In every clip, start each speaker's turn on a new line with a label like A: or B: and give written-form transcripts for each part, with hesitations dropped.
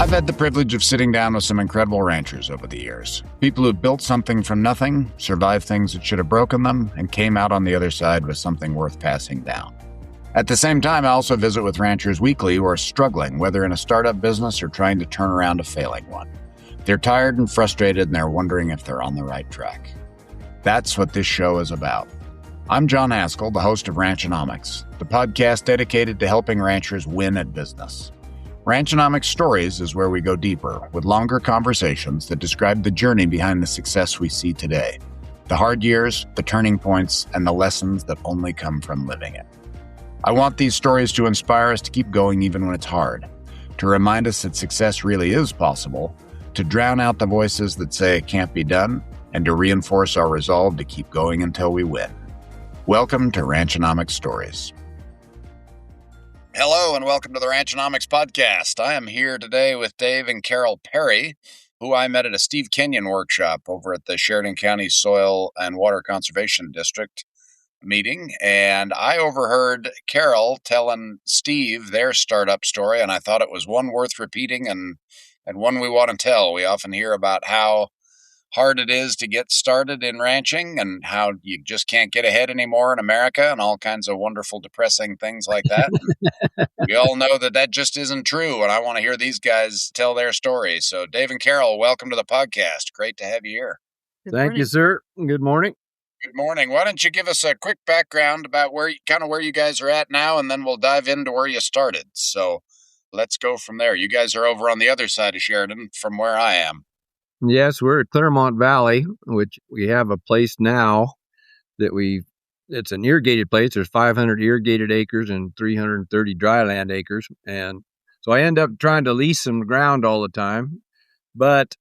A: I've had the privilege of sitting down with some incredible ranchers over the years. People who built something from nothing, survived things that should have broken them, and came out on the other side with something worth passing down. At the same time, I also visit with ranchers weekly who are struggling, whether in a startup business or trying to turn around a failing one. They're tired and frustrated, and they're wondering if they're on the right track. That's what this show is about. I'm John Haskell, the host of Ranchonomics, the podcast dedicated to helping ranchers win at business. Ranchonomics Stories is where we go deeper with longer conversations that describe the journey behind the success we see today, the hard years, the turning points, and the lessons that only come from living it. I want these stories to inspire us to keep going even when it's hard, to remind us that success really is possible, to drown out the voices that say it can't be done, and to reinforce our resolve to keep going until we win. Welcome to Ranchonomics Stories. Hello and welcome to the Ranchonomics Podcast. I am here today with Dave and Carol Perry, who I met at a Steve Kenyon workshop over at the Sheridan County Soil and Water Conservation District meeting. And I overheard Carol telling Steve their startup story, and I thought it was one worth repeating and one we want to tell. We often hear about how hard it is to get started in ranching and how you just can't get ahead anymore in America and all kinds of wonderful, depressing things like that. We all know that just isn't true, and I want to hear these guys tell their story. So Dave and Carol, welcome to the podcast. Great to have you here.
B: Thank you, sir. Good morning.
A: Good morning. Why don't you give us a quick background about where you guys are at now, and then we'll dive into where you started. So let's go from there. You guys are over on the other side of Sheridan from where I am.
B: Yes, we're at Claremont Valley, which we have a place now that it's an irrigated place. There's 500 irrigated acres and 330 dryland acres. And so I end up trying to lease some ground all the time, but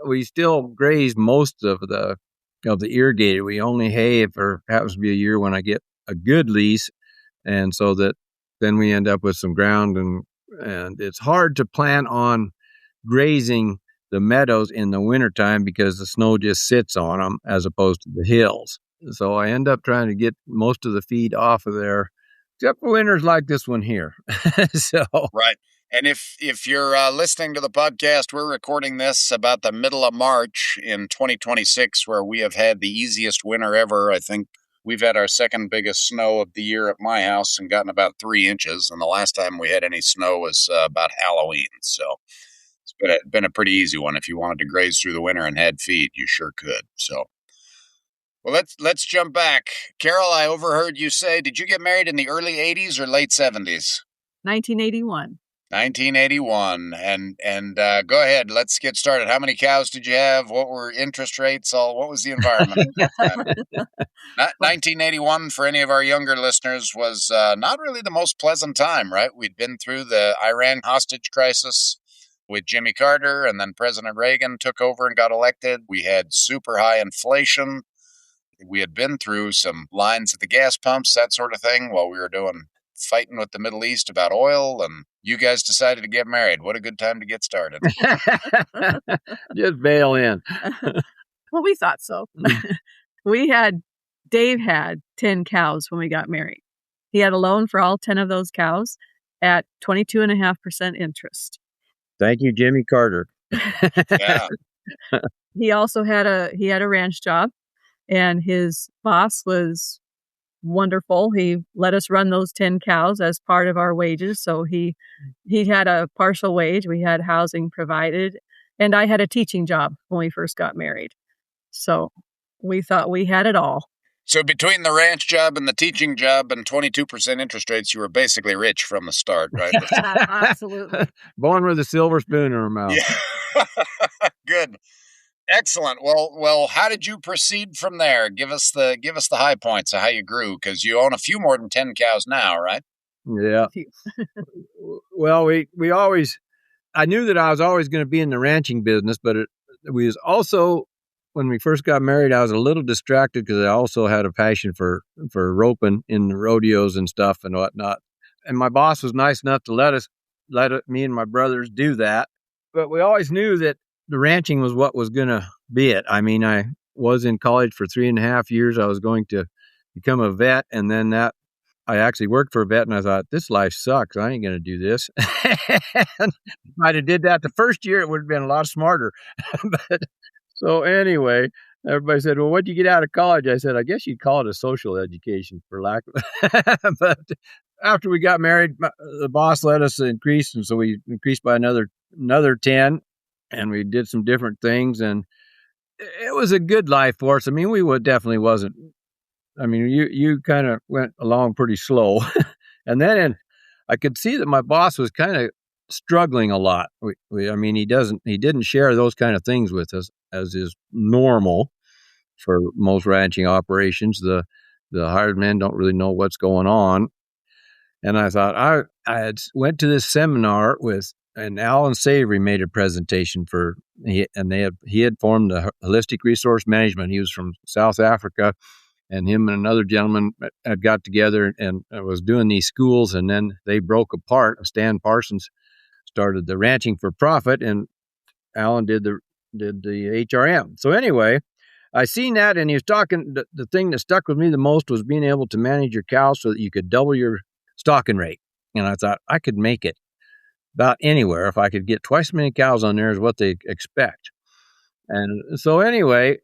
B: we still graze most of the irrigated. We only hay if there happens to be a year when I get a good lease. And so that then we end up with some ground and it's hard to plan on grazing the meadows in the wintertime because the snow just sits on them as opposed to the hills. So I end up trying to get most of the feed off of there, except for winters like this one here.
A: Right. And if you're listening to the podcast, we're recording this about the middle of March in 2026, where we have had the easiest winter ever. I think we've had our second biggest snow of the year at my house and gotten about 3 inches. And the last time we had any snow was about Halloween. So it's been a pretty easy one. If you wanted to graze through the winter and had feed, you sure could. So, well, let's jump back. Carol, I overheard you say, did you get married in the early 80s or late 70s?
C: 1981.
A: 1981. And go ahead. Let's get started. How many cows did you have? What were interest rates? What was the environment at that time? 1981, for any of our younger listeners, was not really the most pleasant time, right? We'd been through the Iran hostage crisis with Jimmy Carter, and then President Reagan took over and got elected. We had super high inflation. We had been through some lines at the gas pumps, that sort of thing, while we were fighting with the Middle East about oil, and you guys decided to get married. What a good time to get started.
B: Just bail in.
C: Well, we thought so. Dave had 10 cows when we got married. He had a loan for all 10 of those cows at 22.5% interest.
B: Thank you, Jimmy Carter.
A: Yeah.
C: He also had a ranch job, and his boss was wonderful. He let us run those 10 cows as part of our wages. So he had a partial wage. We had housing provided, and I had a teaching job when we first got married. So we thought we had it all.
A: So between the ranch job and the teaching job and 22% interest rates, you were basically rich from the start, right?
C: Absolutely.
B: Born with a silver spoon in her mouth.
A: Yeah. Good. Excellent. Well, how did you proceed from there? Give us the high points of how you grew, because you own a few more than 10 cows now, right?
B: Yeah. Well, I knew that I was always going to be in the ranching business, but we was also, when we first got married, I was a little distracted because I also had a passion for roping in the rodeos and stuff and whatnot. And my boss was nice enough to let me and my brothers do that. But we always knew that the ranching was what was going to be it. I mean, I was in college for 3.5 years. I was going to become a vet, and then that I actually worked for a vet, and I thought, this life sucks. I ain't going to do this. And if I'd have did that the first year, it would have been a lot smarter. But so anyway, everybody said, well, what'd you get out of college? I said, I guess you'd call it a social education for lack of. But after we got married, the boss let us increase. And so we increased by another 10, and we did some different things. And it was a good life for us. I mean, definitely wasn't. I mean, you kind of went along pretty slow. And then I could see that my boss was kind of struggling a lot. I mean, he didn't share those kind of things with us, as is normal for most ranching operations. The hired men don't really know what's going on. And I thought I had went to this seminar and Alan Savory made a presentation he had formed a holistic resource management. He was from South Africa, and him and another gentleman had got together and was doing these schools, and then they broke apart. Stan Parsons started the Ranching for Profit, and Alan did the HRM. So anyway, I seen that, and he was talking. The thing that stuck with me the most was being able to manage your cows so that you could double your stocking rate. And I thought I could make it about anywhere if I could get twice as many cows on there as what they expect. And so anyway,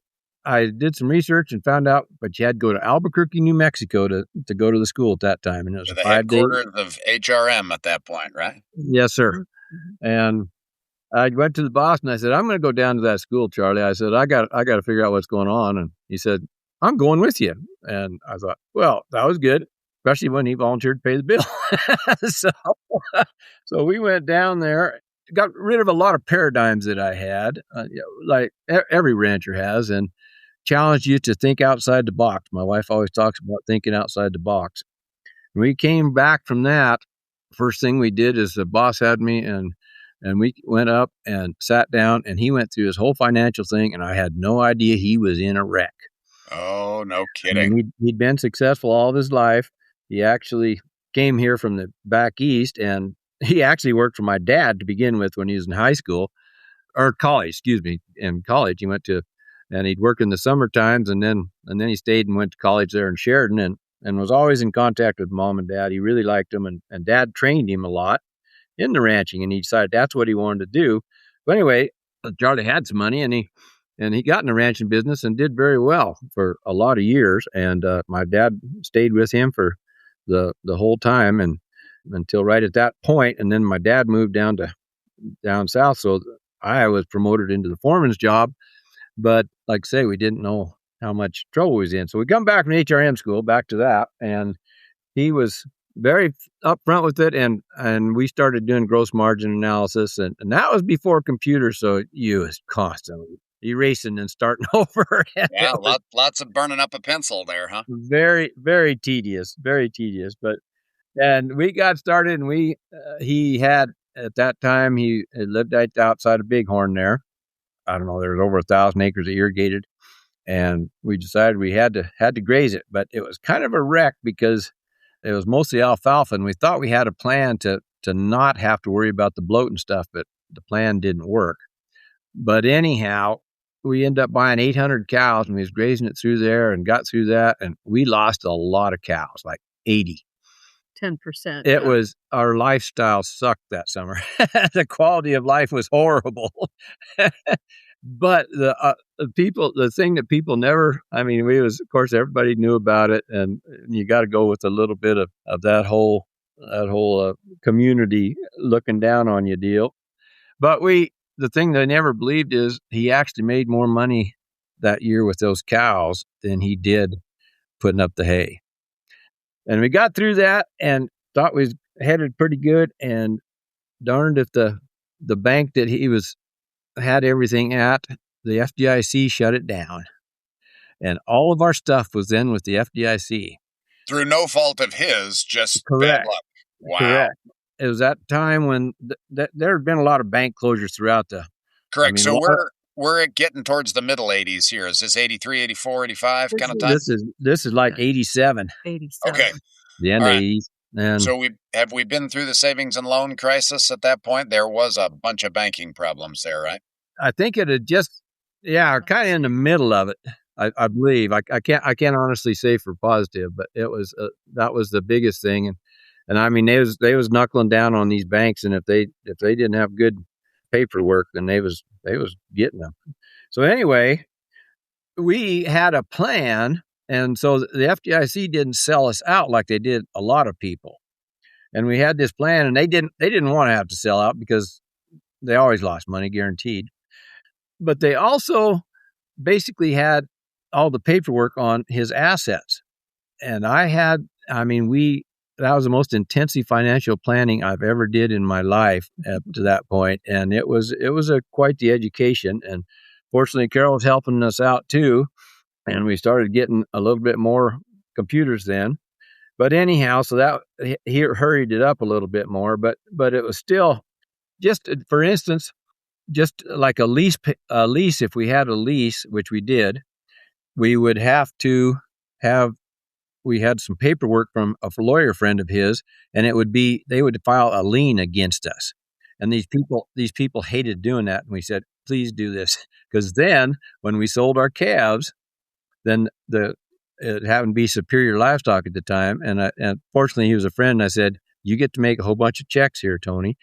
B: I did some research and found out, but you had to go to Albuquerque, New Mexico to go to the school at that time. And it was
A: the
B: 5 days.
A: Headquarters of HRM at that point, right?
B: Yes, sir. And I went to the boss and I said, I'm going to go down to that school, Charlie. I said, I got to figure out what's going on. And he said, I'm going with you. And I thought, well, that was good, especially when he volunteered to pay the bill. So we went down there, got rid of a lot of paradigms that I had, like every rancher has, and challenged you to think outside the box. My wife always talks about thinking outside the box. When we came back from that, first thing we did is the boss had me and we went up and sat down, and he went through his whole financial thing, and I had no idea he was in a wreck.
A: Oh, no kidding.
B: He'd been successful all of his life. He actually came here from the back east, and he actually worked for my dad to begin with when he was in high school, or college, excuse me. In college, he went to, and he'd work in the summer times, and then he stayed and went to college there in Sheridan, and was always in contact with mom and dad. He really liked them, and dad trained him a lot in the ranching, and he decided that's what he wanted to do. But anyway, Charlie had some money, and he got in the ranching business and did very well for a lot of years. And my dad stayed with him for the whole time, and until right at that point. And then my dad moved down south, so I was promoted into the foreman's job. But like I say, we didn't know how much trouble he was in. So we come back from HRM school, back to that, and he was very upfront with it, and we started doing gross margin analysis, and that was before computers, so you was constantly erasing and starting over.
A: Yeah, lots of burning up a pencil there, huh?
B: Very, very tedious, and we got started, and he had, at that time, he had lived outside of Bighorn there. I don't know, there was over 1,000 acres of irrigated, and we decided we had to graze it, but it was kind of a wreck because it was mostly alfalfa, and we thought we had a plan to not have to worry about the bloat and stuff, but the plan didn't work. But anyhow, we ended up buying 800 cows, and we was grazing it through there and got through that, and we lost a lot of cows, like 80.
C: 10%.
B: It was, our lifestyle sucked that summer. The quality of life was horrible. But the thing that people never, I mean, of course, everybody knew about it, and you got to go with a little bit of that whole community looking down on you deal. But the thing they never believed is he actually made more money that year with those cows than he did putting up the hay. And we got through that and thought we was headed pretty good. And darned if the bank that he had everything at, the FDIC shut it down. And all of our stuff was then with the FDIC.
A: Through no fault of his, just
B: Correct.
A: bad luck. Wow.
B: Correct. It was that time when there had been a lot of bank closures throughout the...
A: Correct.
B: I mean,
A: So we're getting towards the middle 80s here. Is this 83, 84, 85 kind of time?
B: This is like 87.
C: 87.
A: Okay.
B: The end of 80s. And
A: so have we been through the savings and loan crisis at that point? There was a bunch of banking problems there, right?
B: I think it had just, kind of in the middle of it. I believe. I can't honestly say for positive, but it was that was the biggest thing. And I mean, they was knuckling down on these banks, and if they didn't have good paperwork, then they was getting them. So anyway, we had a plan, and so the FDIC didn't sell us out like they did a lot of people. And we had this plan, and they didn't want to have to sell out because they always lost money, guaranteed. But they also basically had all the paperwork on his assets. And that was the most intensive financial planning I've ever did in my life up to that point. And it was quite the education. And fortunately, Carol was helping us out too. And we started getting a little bit more computers then. But anyhow, so that he hurried it up a little bit more. But it was still, just for instance, just like a lease, if we had a lease, which we did, we would have to we had some paperwork from a lawyer friend of his, and they would file a lien against us. And these people hated doing that. And we said, please do this. Because then when we sold our calves, then it happened to be Superior Livestock at the time. And fortunately he was a friend. And I said, you get to make a whole bunch of checks here, Tony.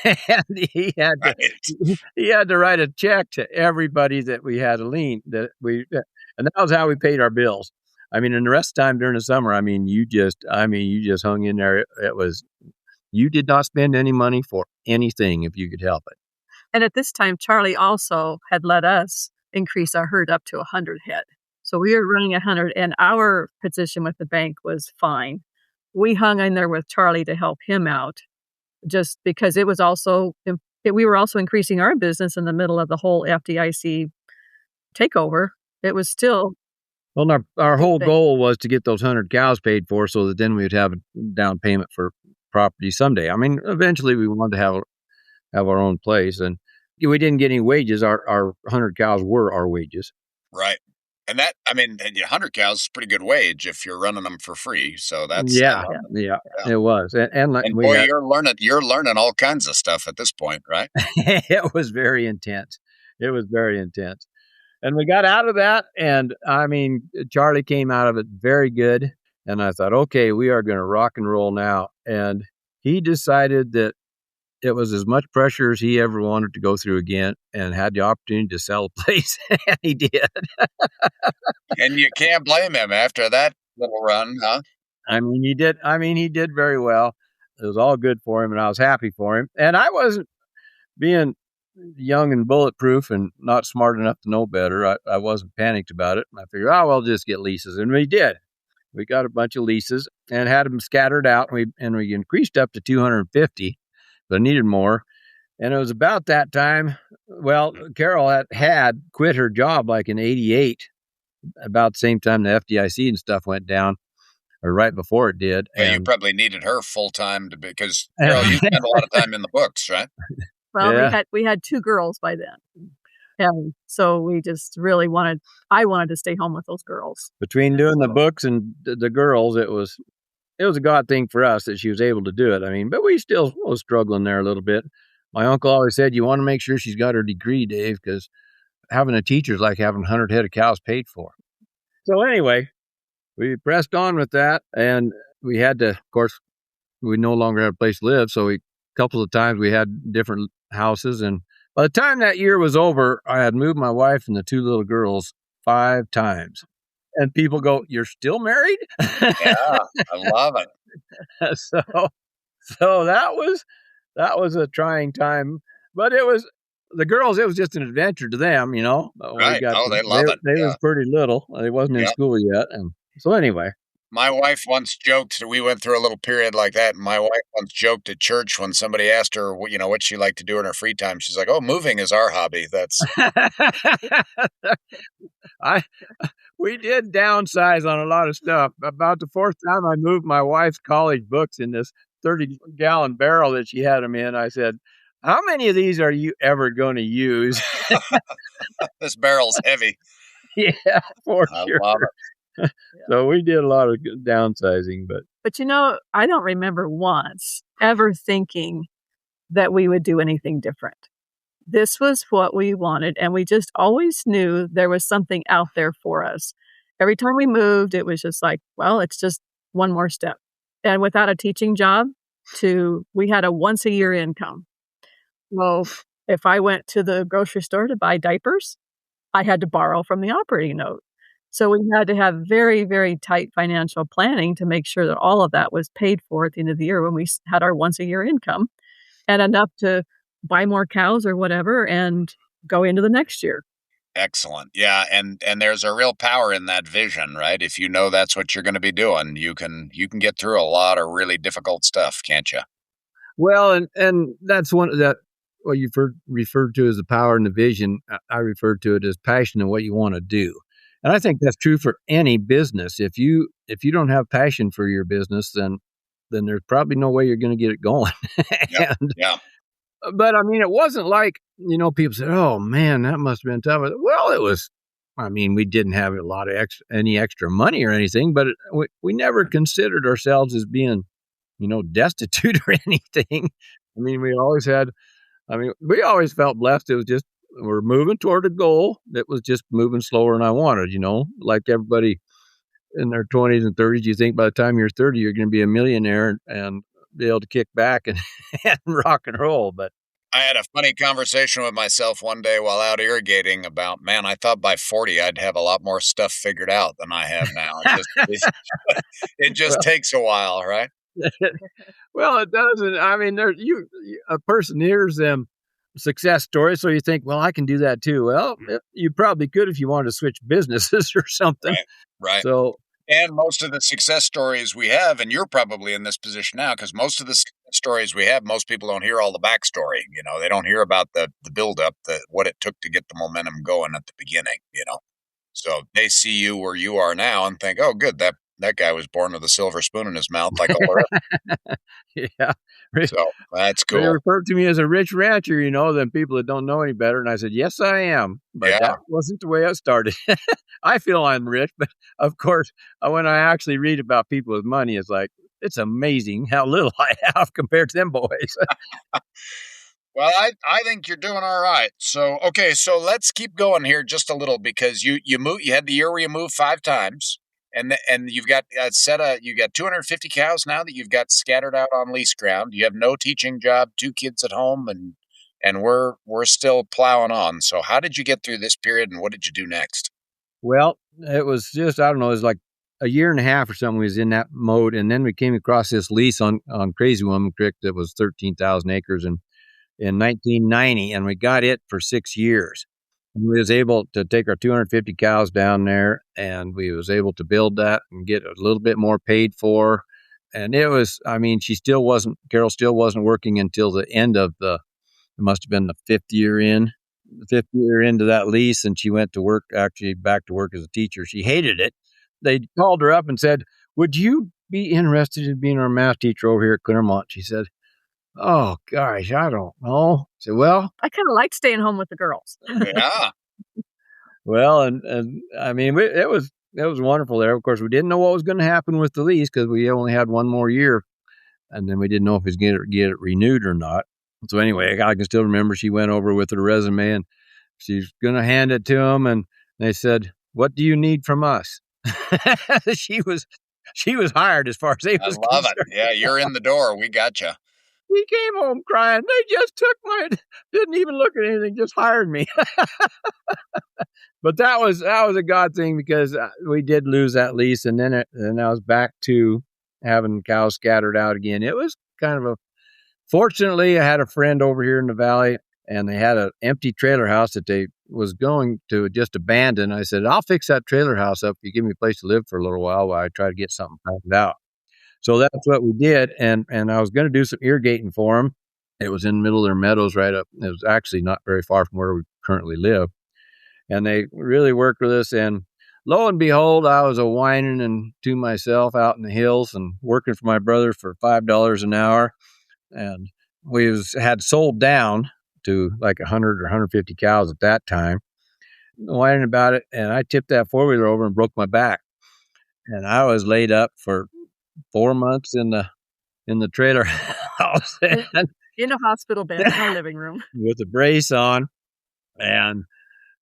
B: And he had to write a check to everybody that we had a lien and that was how we paid our bills. I mean, and the rest of the time during the summer, you just hung in there. You did not spend any money for anything if you could help it.
C: And at this time, Charlie also had let us increase our herd up to 100 head. So we were running 100, and our position with the bank was fine. We hung in there with Charlie to help him out, just because we were also increasing our business in the middle of the whole FDIC takeover. It was still...
B: Well, our whole goal was to get those 100 cows paid for so that then we would have a down payment for property someday. I mean, eventually we wanted to have our own place, and we didn't get any wages. Our 100 cows were our wages.
A: Right. And 100 cows is a pretty good wage if you're running them for free. So that's
B: yeah, it was. And
A: boy, you're learning all kinds of stuff at this point, right?
B: It was very intense. And we got out of that, and Charlie came out of it very good. And I thought, okay, we are going to rock and roll now. And he decided that it was as much pressure as he ever wanted to go through again, and had the opportunity to sell a place. And he did.
A: And you can't blame him after that little run, huh?
B: He did very well. It was all good for him, and I was happy for him. And I wasn't being young and bulletproof and not smart enough to know better. I wasn't panicked about it. I figured, we'll just get leases. And we did. We got a bunch of leases and had them scattered out. And we increased up to 250, but I needed more. And it was about that time. Well, Carol had quit her job like in 88, about the same time the FDIC and stuff went down, or right before it did.
A: Well, you probably needed her full time because Carol, you spent a lot of time in the books, right?
C: Well, yeah. we had 2 girls by then. And so we just really I wanted to stay home with those girls.
B: Between doing the books and the girls, it was a God thing for us that she was able to do it. But we still was struggling there a little bit. My uncle always said, you want to make sure she's got her degree, Dave, because having a teacher is like having 100 head of cows paid for. So anyway, we pressed on with that, and we had to, of course, we no longer had a place to live. So a couple of times we had different houses. And by the time that year was over, I had moved my wife and the 2 little girls 5 times. And people go, "You're still married?"
A: Yeah, I love it.
B: So that was a trying time, but it was the girls. It was just an adventure to them, Right.
A: They love it.
B: They was pretty little. They wasn't in school yet, and so anyway.
A: My wife once joked, we went through a little period like that, and my wife once joked at church when somebody asked her, what she liked to do in her free time. She's like, "Oh, moving is our hobby." That's
B: we did downsize on a lot of stuff. About the 4th time I moved my wife's college books in this 30-gallon barrel that she had them in, I said, "How many of these are you ever going to use?"
A: This barrel's heavy.
B: Yeah, for sure.
A: I love it.
B: So we did a lot of downsizing, but
C: I don't remember once ever thinking that we would do anything different. this was what we wanted, and we just always knew there was something out there for us. Every time we moved, it was just like, well, it's just one more step. And without a teaching job, we had a once a year income. Well, if I went to the grocery store to buy diapers, I had to borrow from the operating note. So we had to have very, very tight financial planning to make sure that all of that was paid for at the end of the year when we had our once a year income and enough to buy more cows or whatever and go into the next year.
A: Excellent. Yeah, and there's a real power in that vision, right? If you know that's what you're going to be doing, you can get through a lot of really difficult stuff, can't you?
B: Well, and that's one that what you referred to as the power and the vision. I referred to it as passion and what you want to do. And I think that's true for any business. If you don't have passion for your business, then there's probably no way you're going to get it going.
A: Yep.
B: And,
A: yeah.
B: But I mean, it wasn't like, people said, "Oh man, that must have been tough." Well, it was. I mean, we didn't have a lot of any extra money or anything, but we never considered ourselves as being, destitute or anything. I mean, we always felt blessed. It was just, we're moving toward a goal that was just moving slower than I wanted, like everybody in their 20s and 30s. You think by the time you're 30, you're going to be a millionaire and be able to kick back and, and rock and roll. But
A: I had a funny conversation with myself one day while out irrigating about, man, I thought by 40 I'd have a lot more stuff figured out than I have now. It just takes a while, right?
B: Well, it doesn't. I mean, a person hears them success stories, so you think, well, I can do that too. Well, you probably could if you wanted to switch businesses or something.
A: Right.
B: So,
A: and most of the success stories we have, and you're probably in this position now, because most of the stories we have, most people don't hear all the backstory. They don't hear about the buildup, what it took to get the momentum going at the beginning. So they see you where you are now and think, oh, good, that guy was born with a silver spoon in his mouth, like all the rest.
B: Yeah.
A: So that's cool.
B: They referred to me as a rich rancher, than people that don't know any better. And I said, yes, I am. But that wasn't the way I started. I feel I'm rich, but of course, when I actually read about people with money, it's like, it's amazing how little I have compared to them boys.
A: Well, I think you're doing all right. So, okay, so let's keep going here just a little, because you had the year where you moved 5 times. And you've got you got 250 cows now that you've got scattered out on lease ground. You have no teaching job, 2 kids at home, and we're still plowing on. So how did you get through this period, and what did you do next?
B: Well, it was just, I don't know, it was like a year and a half or something. We was in that mode, and then we came across this lease on Crazy Woman Creek that was 13,000 acres in 1990, and we got it for 6 years. And we was able to take our 250 cows down there, and we was able to build that and get a little bit more paid for. And it was, Carol still wasn't working until the end of it must have been the 5th year into that lease. And she went to work, actually back to work as a teacher. She hated it. They called her up and said, would you be interested in being our math teacher over here at Claremont? She said, oh, gosh, I don't know. I said, well,
C: I kind of like staying home with the girls.
A: Yeah.
B: Well, and I mean, it was wonderful there. Of course, we didn't know what was going to happen with the lease because we only had one more year, and then we didn't know if he was going to get it renewed or not. So anyway, I can still remember she went over with her resume, and she's going to hand it to him, and they said, what do you need from us? She was hired as far as they was
A: I love
B: concerned.
A: it. Yeah, you're in the door. We got you.
B: He came home crying. They just took didn't even look at anything, just hired me. But that was a God thing, because we did lose that lease, and then I was back to having cows scattered out again. It was kind of fortunately, I had a friend over here in the valley, and they had an empty trailer house that they was going to just abandon. I said, I'll fix that trailer house up if you give me a place to live for a little while I try to get something found out. So that's what we did, and I was going to do some irrigating for them. It was in the middle of their meadows right up. It was actually not very far from where we currently live. And they really worked with us, and lo and behold, I was whining and to myself out in the hills and working for my brother for $5 an hour. And we had sold down to like 100 or 150 cows at that time, whining about it. And I tipped that 4-wheeler over and broke my back. And I was laid up for 4 months in the trailer house.
C: In a hospital bed in our living room.
B: with a brace on. And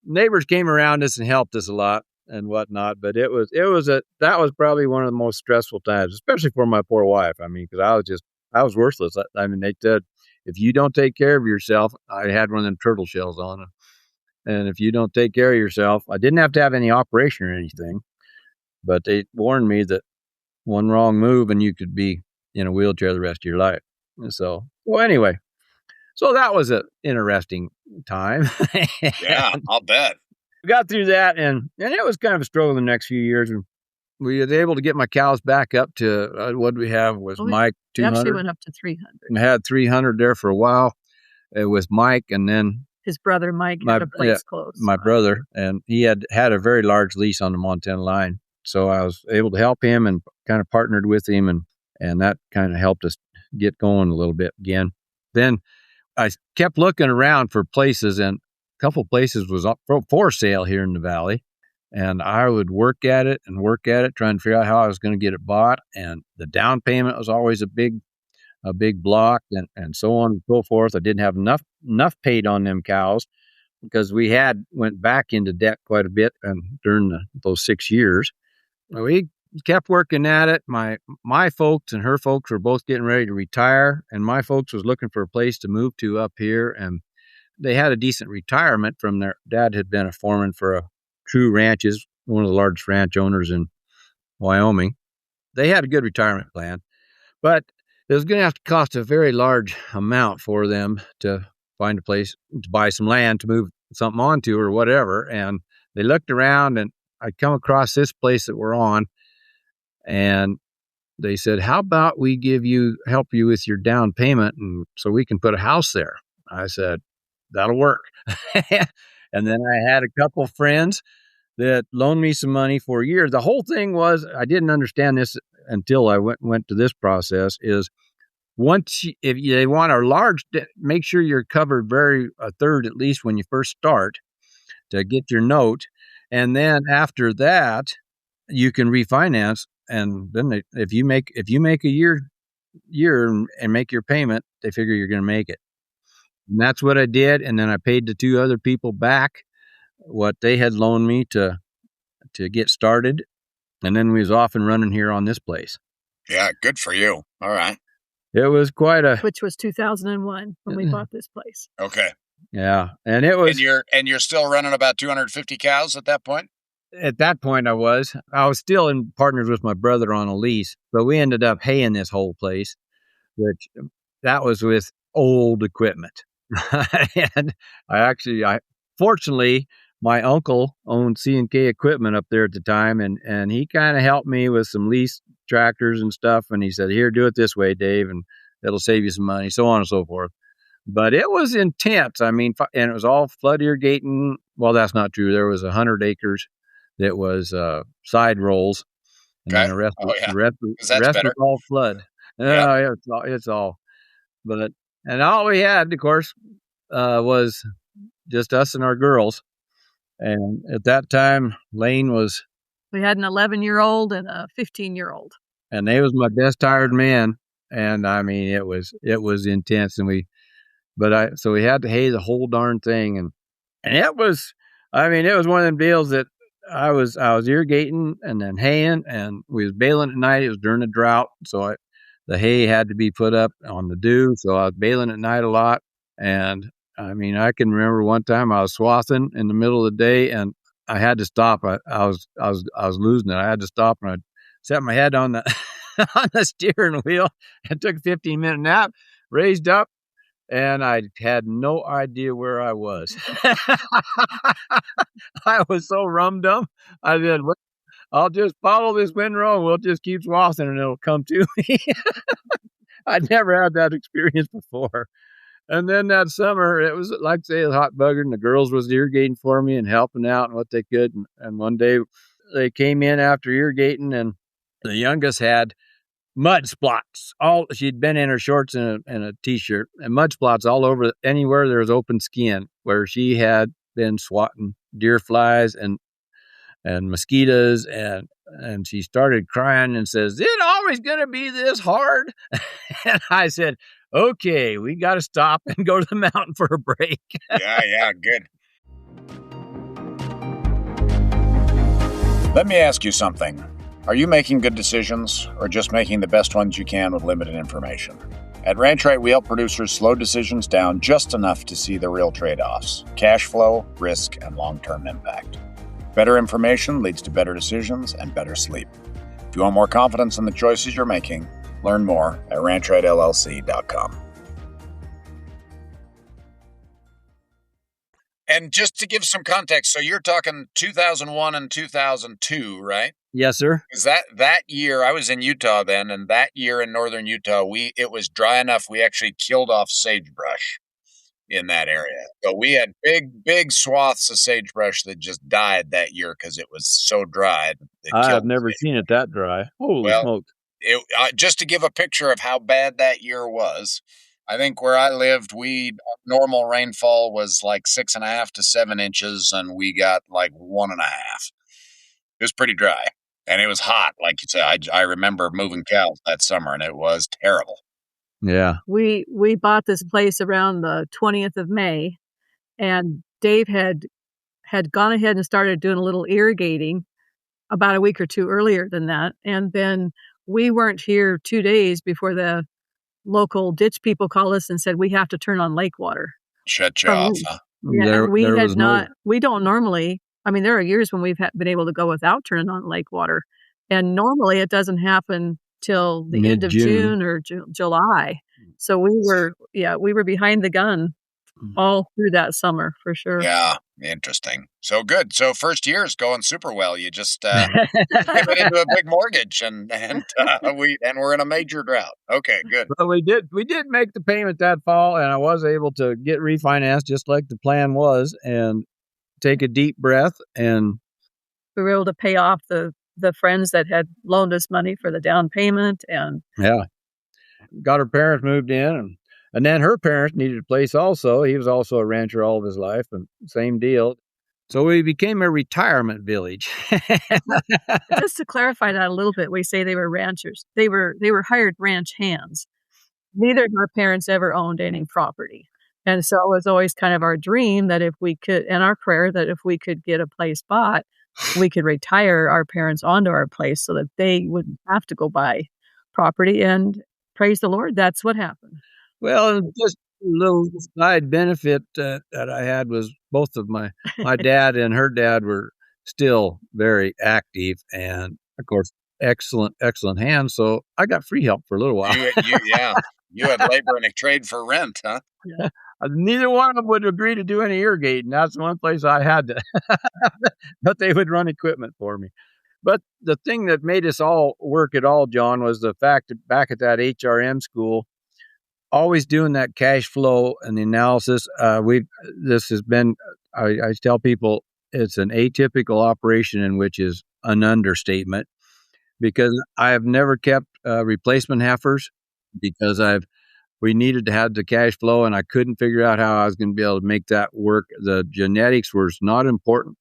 B: neighbors came around us and helped us a lot and whatnot. But that was probably one of the most stressful times, especially for my poor wife. I mean, because I was worthless. I mean, they said, if you don't take care of yourself, I had one of them turtle shells on it. And if you don't take care of yourself, I didn't have to have any operation or anything, but they warned me that one wrong move and you could be in a wheelchair the rest of your life. And so, well, anyway, so that was an interesting time.
A: Yeah, I'll bet.
B: We got through that, and it was kind of a struggle the next few years. And we were able to get my cows back up to what we have was Mike 200.
C: Actually went up to 300.
B: And had 300 there for a while with Mike, and then
C: his brother Mike had a place close.
B: My brother, and he had a very large lease on the Montana line. So I was able to help him and kind of partnered with him, and that kind of helped us get going a little bit again. Then I kept looking around for places, and a couple places was up for sale here in the valley. And I would work at it, trying to figure out how I was going to get it bought. And the down payment was always a big block, and so on and so forth. I didn't have enough paid on them cows because we had went back into debt quite a bit and during those 6 years. We kept working at it. My folks and her folks were both getting ready to retire, and my folks was looking for a place to move to up here, and they had a decent retirement from their dad had been a foreman for a True Ranches, one of the largest ranch owners in Wyoming. They had a good retirement plan, but it was going to have to cost a very large amount for them to find a place to buy some land to move something onto or whatever. And they looked around, and I come across this place that we're on, and they said, how about we help you with your down payment, and so we can put a house there. I said, that'll work. And then I had a couple friends that loaned me some money for years. The whole thing was, I didn't understand this until I went to this process, is if they want a large debt, make sure you're covered a third at least when you first start to get your note. And then after that, you can refinance. And then if you make a year and make your payment, they figure you're going to make it. And that's what I did. And then I paid the two other people back what they had loaned me to get started. And then we was off and running here on this place.
A: Yeah, good for you. All right.
B: It was
C: which was 2001 when we bought this place.
A: Okay.
B: Yeah. And it was.
A: And you're still running about 250 cows at that point?
B: At that point I was still in partners with my brother on a lease. But we ended up haying this whole place, which that was with old equipment. And fortunately, my uncle owned C&K equipment up there at the time, and he kind of helped me with some lease tractors and stuff. And he said, here, do it this way, Dave, and it'll save you some money, so on and so forth. But it was intense. I mean, and it was all flood irrigating. Well, that's not true. There was 100 acres that was side rolls. And then the rest was all flood.
A: Yeah.
B: It's all. And all we had, of course, was just us and our girls. And at that time, Lane was...
C: We had an 11-year-old and a 15-year-old.
B: And they was my best hired men. And I mean, it was intense. And so we had to hay the whole darn thing. And it was one of them deals that I was irrigating and then haying, and we was baling at night. It was during the drought. So the hay had to be put up on the dew. So I was baling at night a lot. And I mean, I can remember one time I was swathing in the middle of the day, and I had to stop. I was losing it. I had to stop, and I set my head on the on the steering wheel and took a 15-minute nap, raised up, and I had no idea where I was. I was so rum-dum. I said, well, I'll just follow this windrow, and we'll just keep swathing, and it'll come to me. I'd never had that experience before. And then that summer, it was like, say, a hot bugger, and the girls was irrigating for me and helping out and what they could. And one day they came in after irrigating, and the youngest had mud splots. She'd been in her shorts and a T-shirt, and mud splots all over anywhere there was open skin, where she had been swatting deer flies and mosquitoes, and she started crying and says, "Is it always going to be this hard?" And I said, okay, we got to stop and go to the mountain for a break.
A: Yeah, good. Let me ask you something. Are you making good decisions or just making the best ones you can with limited information? At Ranchite, we help producers slow decisions down just enough to see the real trade-offs: cash flow, risk, and long-term impact. Better information leads to better decisions and better sleep. If you want more confidence in the choices you're making, learn more at ranchitellc.com. And just to give some context, so you're talking 2001 and 2002, right?
B: Yes, sir.
A: Because that year, I was in Utah then, and that year in northern Utah, it was dry enough we actually killed off sagebrush in that area. So we had big swaths of sagebrush that just died that year because it was so dry.
B: I have never seen it that dry. Holy smokes.
A: Just to give a picture of how bad that year was, I think where I lived, normal rainfall was like 6.5 to 7 inches, and we got like 1.5. It was pretty dry, and it was hot. Like you said, I remember moving cows that summer, and it was terrible.
B: Yeah.
C: We bought this place around the 20th of May, and Dave had gone ahead and started doing a little irrigating about a week or two earlier than that. And then we weren't here 2 days before the local ditch people called us and said, we have to turn on lake water.
A: Shut you off, huh?
C: Yeah, we don't normally, I mean, there are years when we've been able to go without turning on lake water. And normally it doesn't happen till the end of June or July. So we were behind the gun all through that summer for sure.
A: Yeah, interesting. So good. So first year is going super well. You just get it into a big mortgage, and we're in a major drought. Okay, good.
B: Well, we did make the payment that fall, and I was able to get refinanced just like the plan was, and take a deep breath, and
C: we were able to pay off the friends that had loaned us money for the down payment, and
B: got her parents moved in, and then her parents needed a place also. He was also a rancher all of his life, and same deal. So we became a retirement village.
C: Just to clarify that a little bit, we say they were ranchers. They were hired ranch hands. Neither of our parents ever owned any property. And so it was always kind of our dream that if we could, and our prayer that if we could get a place bought, we could retire our parents onto our place so that they wouldn't have to go buy property. And praise the Lord, that's what happened.
B: Well, just a little side benefit that I had was both of my dad and her dad were still very active, and of course, excellent hands. So I got free help for a little while.
A: You had labor and a trade for rent, huh?
C: Yeah.
B: Neither one of them would agree to do any irrigating. That's the one place I had to, but they would run equipment for me. But the thing that made us all work at all, John, was the fact that back at that HRM school, always doing that cash flow and the analysis. This has been, I tell people, it's an atypical operation, in which is an understatement, because I have never kept replacement heifers because we needed to have the cash flow, and I couldn't figure out how I was going to be able to make that work. The genetics was not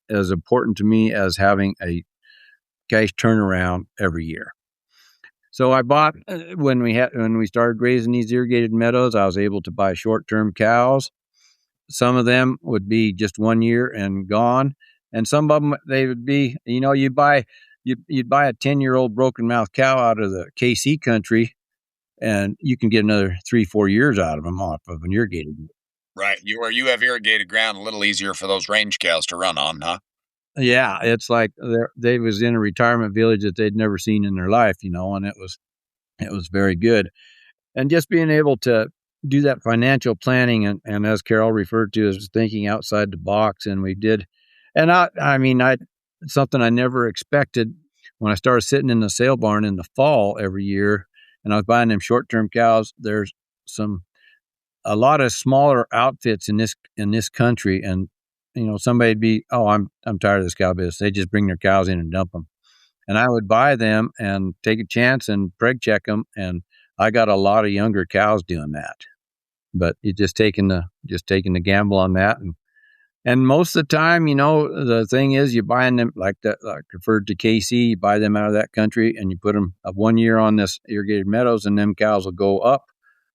B: as important to me as having a cash turnaround every year. So I bought, when we started grazing these irrigated meadows, I was able to buy short-term cows. Some of them would be just 1 year and gone, and some of them, they would be, you'd buy a 10-year-old broken mouth cow out of the KC country, and you can get another 3-4 years out of them off of an irrigated.
A: Right. You have irrigated ground, a little easier for those range cows to run on, huh?
B: Yeah, it's like they was in a retirement village that they'd never seen in their life, and it was very good. And just being able to do that financial planning, and as Carol referred to, as thinking outside the box, and we did. And it's something I never expected when I started sitting in the sale barn in the fall every year, and I was buying them short-term cows. There's a lot of smaller outfits in this country, and somebody'd be, I'm tired of this cow business. They just bring their cows in and dump them. And I would buy them and take a chance and preg check them. And I got a lot of younger cows doing that. But it's just taking the gamble on that. And most of the time, the thing is, you're buying them like referred to KC, you buy them out of that country, and you put them 1 year on this irrigated meadows, and them cows will go up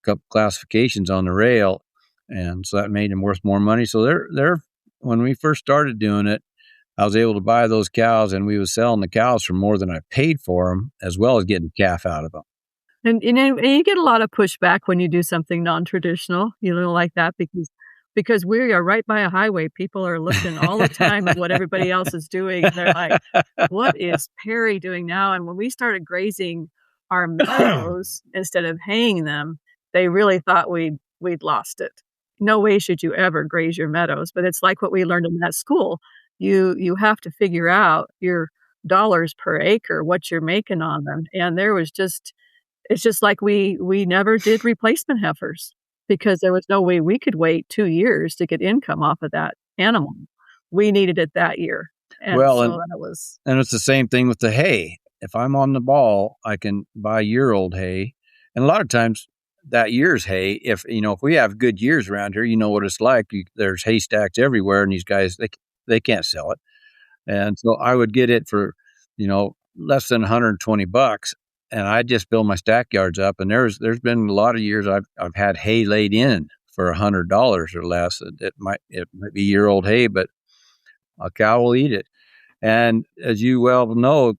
B: couple classifications on the rail, and so that made him worth more money. So when we first started doing it, I was able to buy those cows, and we was selling the cows for more than I paid for them, as well as getting calf out of them.
C: And you get a lot of pushback when you do something non-traditional, like that, because we are right by a highway. People are looking all the time at what everybody else is doing, and they're like, "What is Perry doing now?" And when we started grazing our meadows instead of haying them, they really thought we'd lost it. No way should you ever graze your meadows. But it's like what we learned in that school. You have to figure out your dollars per acre, what you're making on them. And it's just like we never did replacement heifers because there was no way we could wait 2 years to get income off of that animal. We needed it that year. And
B: and it's the same thing with the hay. If I'm on the ball, I can buy year-old hay. And a lot of times that year's hay, if we have good years around here, you know what it's like. There's haystacks everywhere, and these guys, they can't sell it. And so I would get it for, less than $120. And I just build my stack yards up. And there's been a lot of years I've had hay laid in for $100 or less. It might be year-old hay, but a cow will eat it. And as you well know,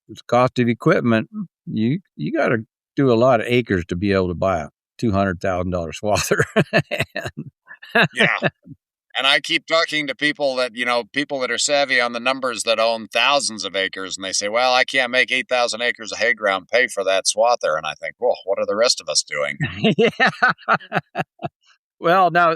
B: the cost of equipment, you got to do a lot of acres to be able to buy a $200,000 swather.
A: Yeah. And I keep talking to people that are savvy on the numbers that own thousands of acres, and they say, well, I can't make 8,000 acres of hay ground pay for that swather. And I think, well, what are the rest of us doing?
B: Yeah. Well, now,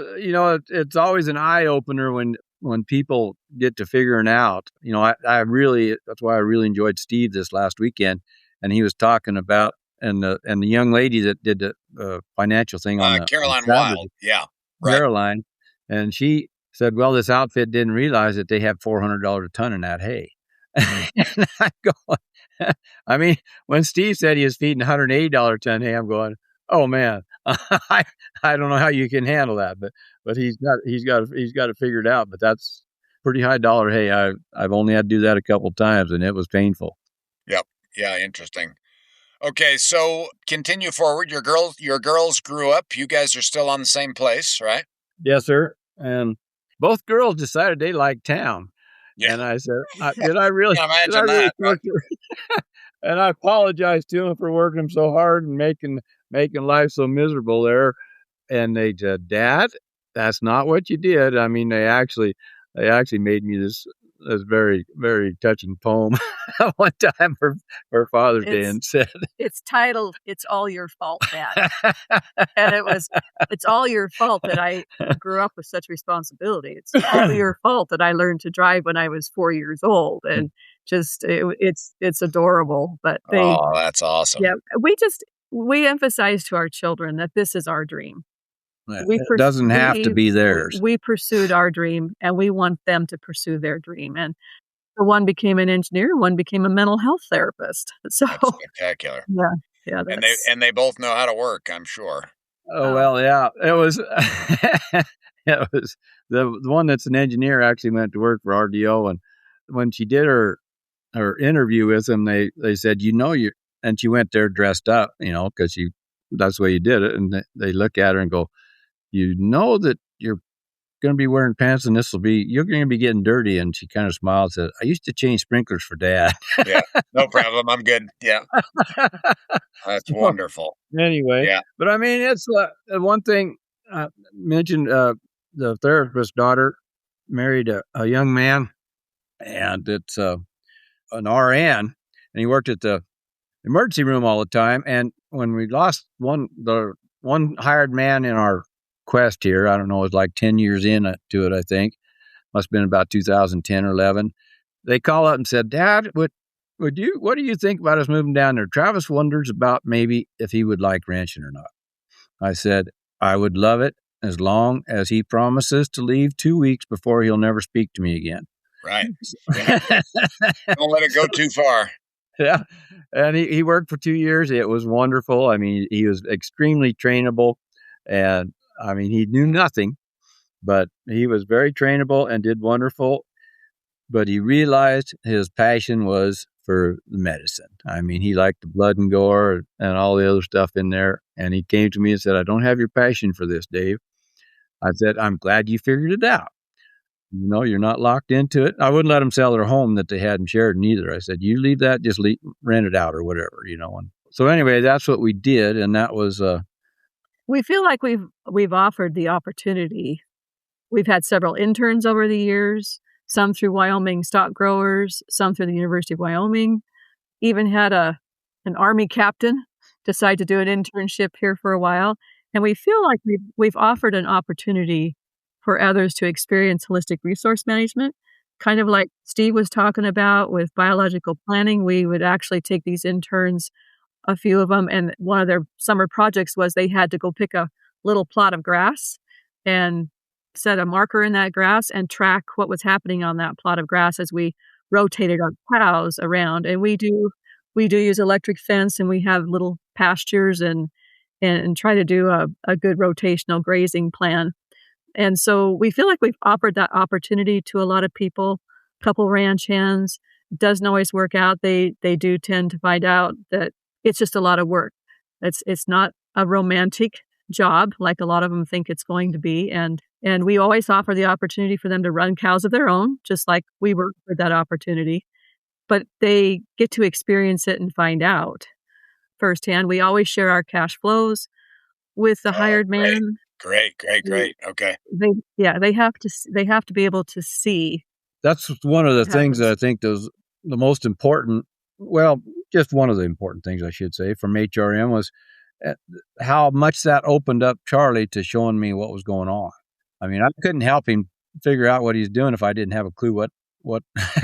B: it's always an eye opener when people get to figuring out, that's why I really enjoyed Steve this last weekend. And he was talking about, and the young lady that did the financial thing on
A: Caroline Wild. Yeah. Right.
B: Caroline. And she said, well, this outfit didn't realize that they have $400 a ton in that hay. And I'm going, I mean, when Steve said he was feeding $180 a ton hay, I'm going, oh man, I don't know how you can handle that, but he's got it figured out. But that's pretty high dollar hay. I've only had to do that a couple of times, and it was painful.
A: Yep. Yeah. Interesting. Okay. So continue forward. Your girls grew up. You guys are still on the same place, right?
B: Yes, sir. And both girls decided they liked town. Yeah. And I said, did I really?
A: Imagine that. Right?
B: And I apologized to them for working so hard and making life so miserable there. And they said, Dad, that's not what you did. I mean, they actually made me this very, very touching poem one time for Father's Day, and said,
C: it's titled, "It's All Your Fault, Dad." And it's all your fault that I grew up with such responsibility. It's all your fault that I learned to drive when I was 4 years old. And just, it's adorable. But
A: oh, that's awesome.
C: Yeah. We emphasize to our children that this is our dream.
B: It doesn't have to be theirs.
C: We pursued our dream, and we want them to pursue their dream. And one became an engineer, one became a mental health therapist. So
A: that's spectacular.
C: Yeah.
A: And they both know how to work, I'm sure.
B: Oh well, yeah. It was it was the one that's an engineer actually went to work for RDO, and when she did her interview with him, they said, and she went there dressed up, because that's the way you did it, and they look at her and go, that you're going to be wearing pants and you're going to be getting dirty. And she kind of smiled and said, I used to change sprinklers for Dad.
A: Yeah, no problem. I'm good. Yeah. That's wonderful.
B: Anyway.
A: Yeah.
B: But I mean, it's one thing mentioned, the therapist's daughter married a young man, and it's an RN, and he worked at the emergency room all the time. And when we lost the one hired man in our quest here, I don't know, it was like 10 years into it, I think. Must have been about 2010 or 11. They call up and said, Dad, what do you think about us moving down there? Travis wonders about maybe if he would like ranching or not. I said, I would love it as long as he promises to leave 2 weeks before he'll never speak to me again.
A: Right. Yeah. Don't let it go too far.
B: Yeah. And he worked for 2 years. It was wonderful. I mean, he was extremely trainable, and I mean, he knew nothing, but he was very trainable and did wonderful. But he realized his passion was for the medicine. I mean, he liked the blood and gore and all the other stuff in there. And he came to me and said, I don't have your passion for this, Dave. I said, I'm glad you figured it out. You're not locked into it. I wouldn't let them sell their home that they had in Sheridan either. I said, you leave that, just rent it out or whatever, And so anyway, that's what we did. And that was,
C: We feel like we've offered the opportunity. We've had several interns over the years, some through Wyoming Stock Growers, some through the University of Wyoming, even had an Army captain decide to do an internship here for a while. And we feel like we've offered an opportunity for others to experience holistic resource management, kind of like Steve was talking about with biological planning. We would actually take these interns, a few of them, and one of their summer projects was they had to go pick a little plot of grass and set a marker in that grass and track what was happening on that plot of grass as we rotated our cows around. And we do use electric fence, and we have little pastures and try to do a good rotational grazing plan. And so we feel like we've offered that opportunity to a lot of people. A couple ranch hands. It doesn't always work out. They do tend to find out that it's just a lot of work. It's not a romantic job like a lot of them think it's going to be. And we always offer the opportunity for them to run cows of their own, just like we were for that opportunity. But they get to experience it and find out firsthand. We always share our cash flows with the hired man.
A: Great. Okay.
C: They have to be able to see.
B: That's one of the things that I think is the most important. Well, just one of the important things I should say from HRM was how much that opened up Charlie to showing me what was going on. I mean, I couldn't help him figure out what he's doing if I didn't have a clue what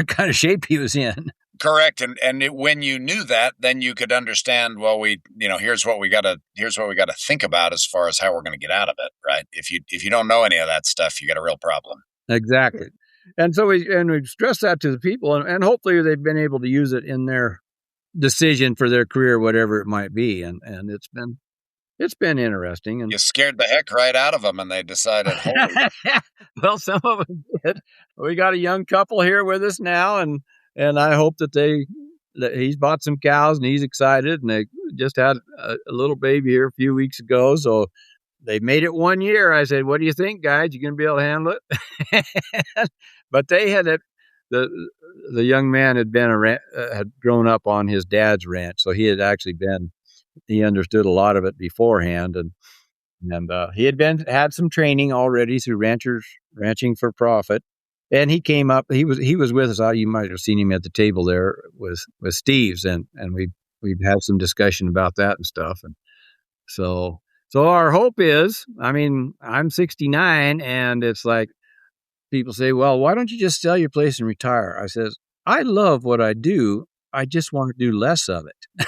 B: kind of shape he was in.
A: Correct. And when you knew that, then you could understand, well, here's what we got to think about as far as how we're going to get out of it. Right. If you don't know any of that stuff, you got a real problem.
B: Exactly. And so we stress that to the people, and hopefully they've been able to use it in their decision for their career, whatever it might be. And it's been interesting. And
A: you scared the heck right out of them, and they decided, holy.
B: Well, some of them did. We got a young couple here with us now, and I hope that he's bought some cows and he's excited, and they just had a little baby here a few weeks ago. So they made it 1 year. I said, what do you think, guys? You going to be able to handle it? But they had it. The young man had had grown up on his dad's ranch. So he had actually he understood a lot of it beforehand. And he had some training already through Ranching for Profit. And he came up, he was with us. You might have seen him at the table there with Steve's, and we've had some discussion about that and stuff. And so our hope is, I mean, I'm 69, and it's like people say, well, why don't you just sell your place and retire? I says, I love what I do. I just want to do less of it.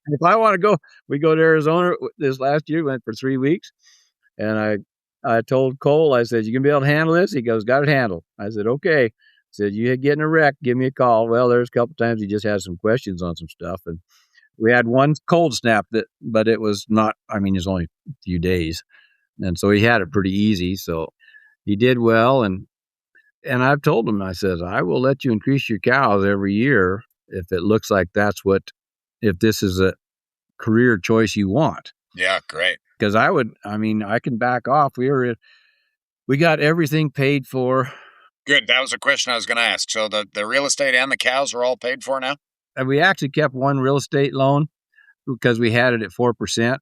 B: If I want to go, we go to Arizona this last year, went for 3 weeks. And I told Cole, I said, you going to be able to handle this? He goes, got it handled. I said, okay. I said, you get in a wreck, give me a call. Well, there's a couple times he just had some questions on some stuff. And we had one cold snap but it was not, I mean, it's only a few days. And so he had it pretty easy. So he did well. And I've told him, I said, I will let you increase your cows every year if it looks like if this is a career choice you want.
A: Yeah, great.
B: Because I can back off. We got everything paid for.
A: Good. That was a question I was going to ask. So the real estate and the cows are all paid for now?
B: And we actually kept one real estate loan because we had it at 4%,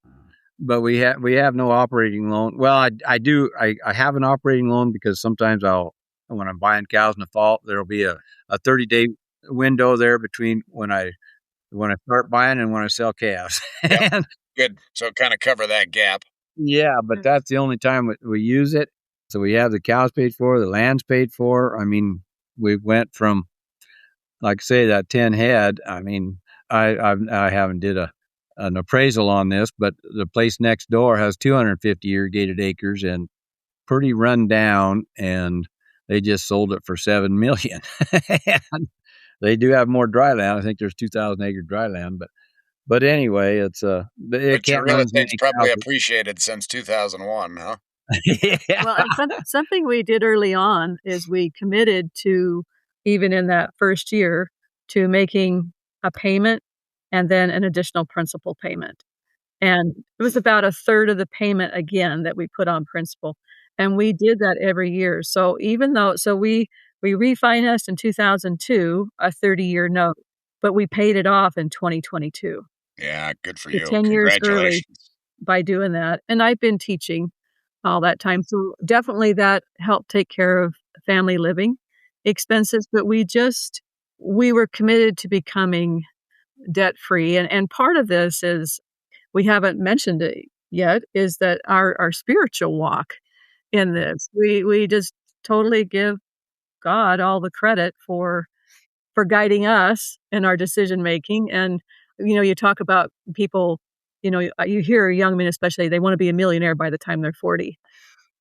B: but we have no operating loan. Well, I do. I have an operating loan because sometimes when I'm buying cows in the fall, there'll be a 30-day window there between when I start buying and when I sell calves.
A: Yep. Good. So kind of cover that gap.
B: Yeah, but that's the only time we use it. So we have the cows paid for, the land's paid for. I mean, we went from, like I say, that 10 head. I mean, I haven't did an appraisal on this, but the place next door has 250 irrigated acres and pretty run down, and they just sold it for $7 million. And they do have more dry land. I think there's 2,000 acre dry land, but anyway, it's
A: but your real estate's probably appreciated since 2001, huh?
C: Yeah. Well, and something we did early on is we committed to, even in that first year, to making a payment and then an additional principal payment. And it was about a third of the payment again that we put on principal. And we did that every year. So even though, we refinanced in 2002, a 30-year note, but we paid it off in 2022.
A: Yeah, good for
C: So
A: you.
C: 10 years early
A: Congratulations.
C: by doing that. And I've been teaching all that time. So definitely that helped take care of family living expenses. But we were committed to becoming debt free. And part of this is, we haven't mentioned it yet, is that our spiritual walk in this. We just totally give God all the credit for guiding us in our decision making. And you talk about people, you hear young men especially, they want to be a millionaire by the time they're 40.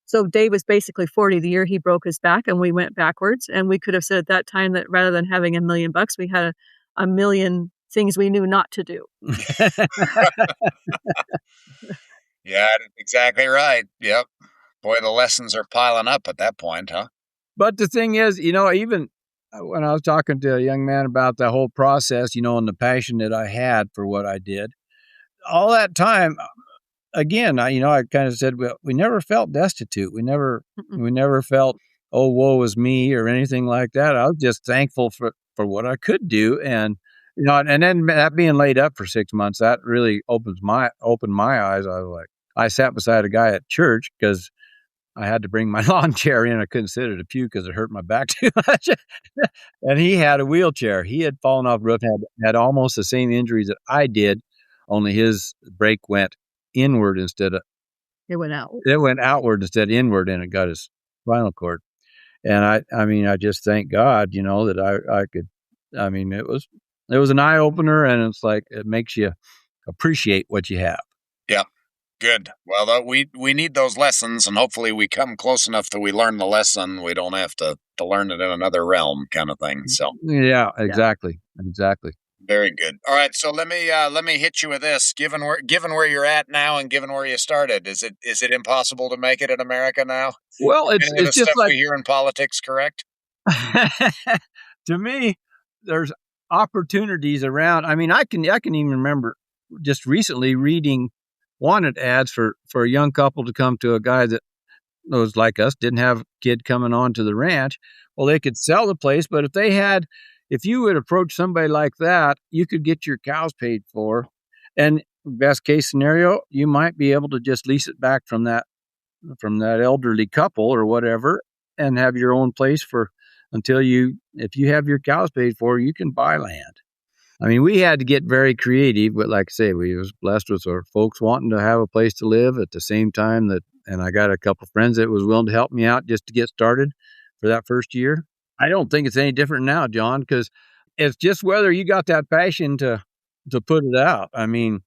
C: So Dave was basically 40 the year he broke his back, and we went backwards. And we could have said at that time that rather than having $1 million, we had a million things we knew not to do.
A: Yeah, that's exactly right. Yep. Boy, the lessons are piling up at that point, huh?
B: But the thing is, even when I was talking to a young man about the whole process, and the passion that I had for what I did, all that time, again, I kind of said, well, we never felt destitute. We never felt, oh, woe is me or anything like that. I was just thankful for what I could do. And, and then that being laid up for 6 months, that really opened my eyes. I was like, I sat beside a guy at church because I had to bring my lawn chair in. I couldn't sit at a pew because it hurt my back too much. And he had a wheelchair. He had fallen off the roof and had almost the same injuries that I did, only his brake went inward instead of...
C: It went out.
B: It went outward instead of inward, and it got his spinal cord. And I just thank God, that I could... it was an eye-opener, and it's like, it makes you appreciate what you have.
A: Yeah. Good. Well, we need those lessons, and hopefully we come close enough that we learn the lesson. We don't have to learn it in another realm, kind of thing. So
B: yeah, exactly.
A: Very good. All right, so let me hit you with this. Given where you're at now, and given where you started, is it impossible to make it in America now?
B: Well, it's
A: the
B: just
A: stuff
B: like
A: we hear in politics, correct?
B: To me, there's opportunities around. I mean, I can even remember just recently reading wanted ads for a young couple to come to a guy that was like us, didn't have a kid coming on to the ranch. Well, they could sell the place, but if you would approach somebody like that, you could get your cows paid for. And best case scenario, you might be able to just lease it back from that elderly couple or whatever, and have your own place if you have your cows paid for, you can buy land. I mean, we had to get very creative, but like I say, we was blessed with our folks wanting to have a place to live at the same time and I got a couple of friends that was willing to help me out just to get started for that first year. I don't think it's any different now, John, because it's just whether you got that passion to put it out. I mean,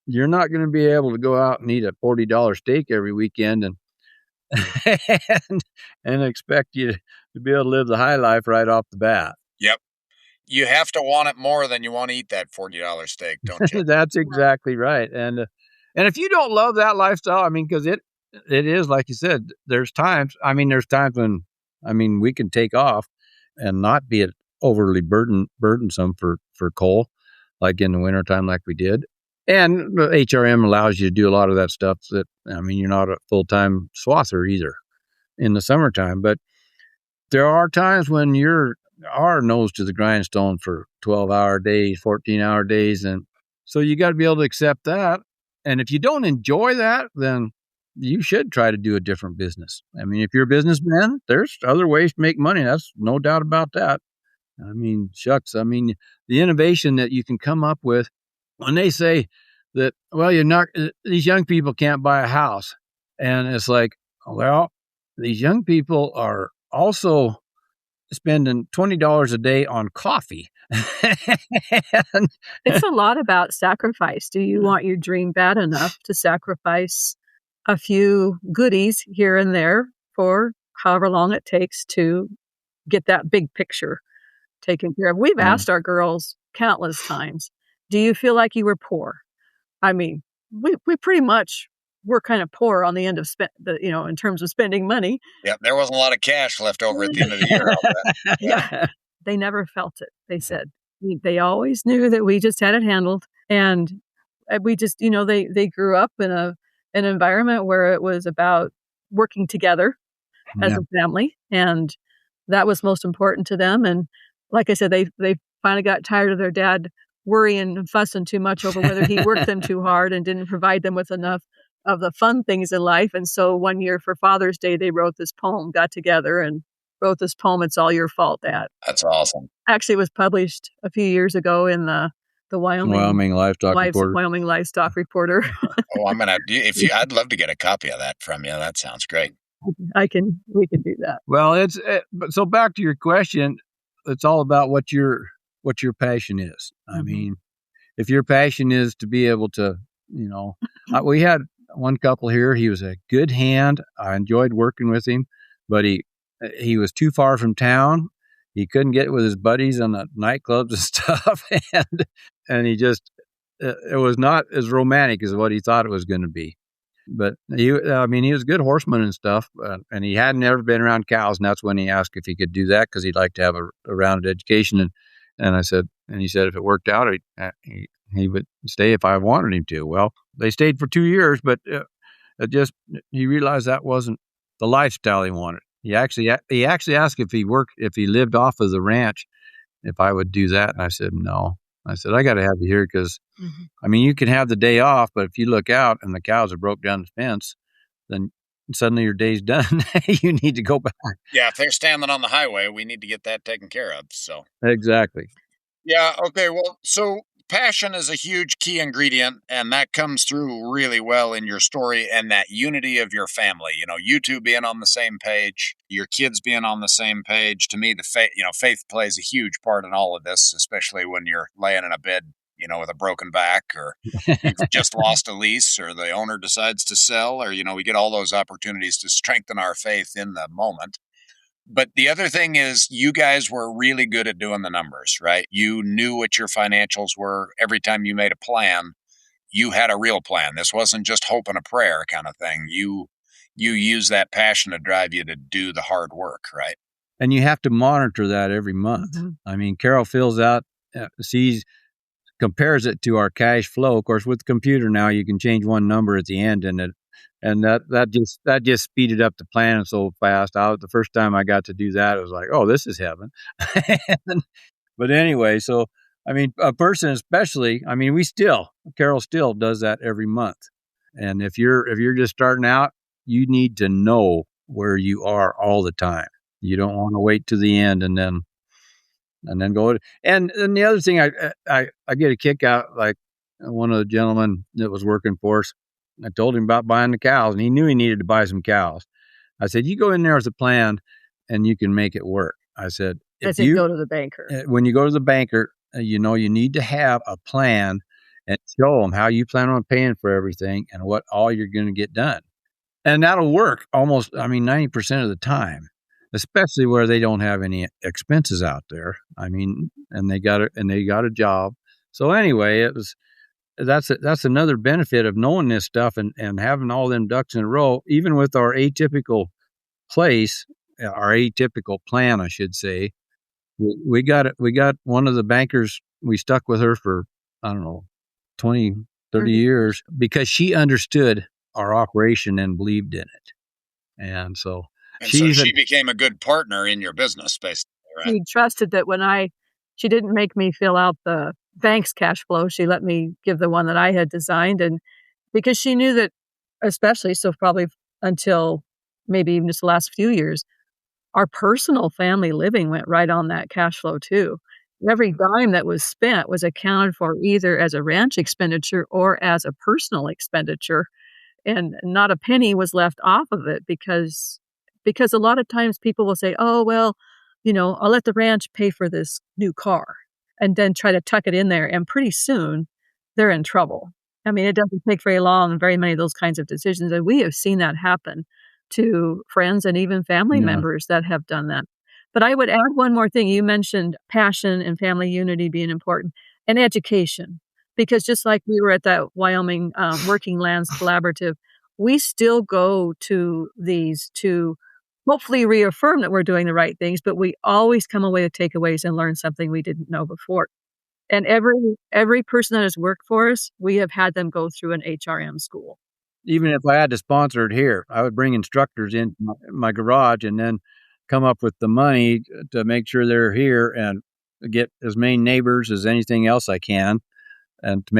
B: you're not going to be able to go out and eat a $40 steak every weekend and and expect you to be able to live the high life right off the bat.
A: Yep. You have to want it more than you want to eat that $40 steak, don't you?
B: That's exactly right. And if you don't love that lifestyle, I mean, because it is, like you said, there's times when, we can take off and not be overly burdensome for coal, like in the wintertime, like we did. And the HRM allows you to do a lot of that stuff you're not a full-time swather either in the summertime. But there are times when you're nose to the grindstone for 12-hour days, 14-hour days. And so you got to be able to accept that. And if you don't enjoy that, then you should try to do a different business. I mean, if you're a businessman, there's other ways to make money. That's no doubt about that. I mean, shucks. I mean, the innovation that you can come up with when they say that, well, these young people can't buy a house. And it's like, well, these young people are also spending $20 a day on coffee.
C: It's a lot about sacrifice. Do you want your dream bad enough to sacrifice a few goodies here and there for however long it takes to get that big picture taken care of? We've asked our girls countless times, do you feel like you were poor? I mean, we pretty much were kind of poor on the end of in terms of spending money.
A: Yeah, there wasn't a lot of cash left over at the end of the year.
C: Yeah, they never felt it. They said they always knew that we just had it handled, and we just, they grew up in an environment where it was about working together as
B: Yeah.
C: a family, and that was most important to them. And like I said, they finally got tired of their dad worrying and fussing too much over whether he worked them too hard and didn't provide them with enough of the fun things in life. And so one year for Father's Day, they wrote this poem, got together and wrote this poem, "It's All Your Fault, Dad."
A: That's awesome.
C: Actually, it was published a few years ago in the
B: Wyoming Livestock Reporter.
C: Wyoming Livestock Reporter.
A: Oh, I'd love to get a copy of that from you. That sounds great.
C: We can do that.
B: Well, but so back to your question, it's all about what your passion is. I mean, if your passion is to be able to, we had one couple here. He was a good hand. I enjoyed working with him, but he was too far from town. He couldn't get with his buddies on the nightclubs and stuff, and he just it was not as romantic as what he thought it was going to be. But he was a good horseman and stuff, and he hadn't ever been around cows, and that's when he asked if he could do that because he'd like to have a rounded education. And he said if it worked out, he would stay if I wanted him to. Well, they stayed for 2 years, but he realized that wasn't the lifestyle he wanted. He actually asked if he lived off of the ranch, if I would do that, and I said no. I said, I got to have you here because, you can have the day off, but if you look out and the cows have broke down the fence, then suddenly your day's done. You need to go back.
A: Yeah, if they're standing on the highway, we need to get that taken care of. So
B: exactly.
A: Yeah. Okay. Well, so passion is a huge key ingredient, and that comes through really well in your story and that unity of your family. You two being on the same page, your kids being on the same page. To me, faith plays a huge part in all of this, especially when you're laying in a bed, with a broken back, or you've just lost a lease, or the owner decides to sell, or, we get all those opportunities to strengthen our faith in the moment. But the other thing is you guys were really good at doing the numbers, right? You knew what your financials were. Every time you made a plan, you had a real plan. This wasn't just hope and a prayer kind of thing. You use that passion to drive you to do the hard work, right?
B: And you have to monitor that every month. Carol fills out, compares it to our cash flow. Of course, with the computer now, you can change one number at the end, and that just speeded up the plan so fast. The first time I got to do that, it was like, oh, this is heaven. But anyway, so a person especially, Carol still does that every month. And if you're just starting out, you need to know where you are all the time. You don't want to wait to the end and then go. And the other thing I get a kick out, like one of the gentlemen that was working for us, I told him about buying the cows, and he knew he needed to buy some cows. I said, you go in there with a plan and you can make it work. I said,
C: go to the banker.
B: When you go to the banker, you know, you need to have a plan and show them how you plan on paying for everything and what all you're going to get done. And that'll work almost, 90% of the time, especially where they don't have any expenses out there. And they got a job. So anyway, that's another benefit of knowing this stuff and having all them ducks in a row, even with our atypical plan, I should say. We got one of the bankers, we stuck with her for, 20, 30 years because she understood our operation and believed in it. And so she
A: became a good partner in your business, basically, right?
C: She trusted that she didn't make me fill out the bank's cash flow. She let me give the one that I had designed. And because she knew that, especially, so probably until maybe even just the last few years, our personal family living went right on that cash flow too. Every dime that was spent was accounted for either as a ranch expenditure or as a personal expenditure. And not a penny was left off of it because a lot of times people will say, oh, well, I'll let the ranch pay for this new car, and then try to tuck it in there. And pretty soon they're in trouble. It doesn't take very long, very many of those kinds of decisions. And we have seen that happen to friends and even family members that have done that. But I would add one more thing. You mentioned passion and family unity being important, and education. Because just like we were at that Wyoming Working Lands Collaborative, we still go to these to hopefully reaffirm that we're doing the right things, but we always come away with takeaways and learn something we didn't know before. And every person that has worked for us, we have had them go through an HRM school.
B: Even if I had to sponsor it here, I would bring instructors in my garage and then come up with the money to make sure they're here and get as many neighbors as anything else I can, and to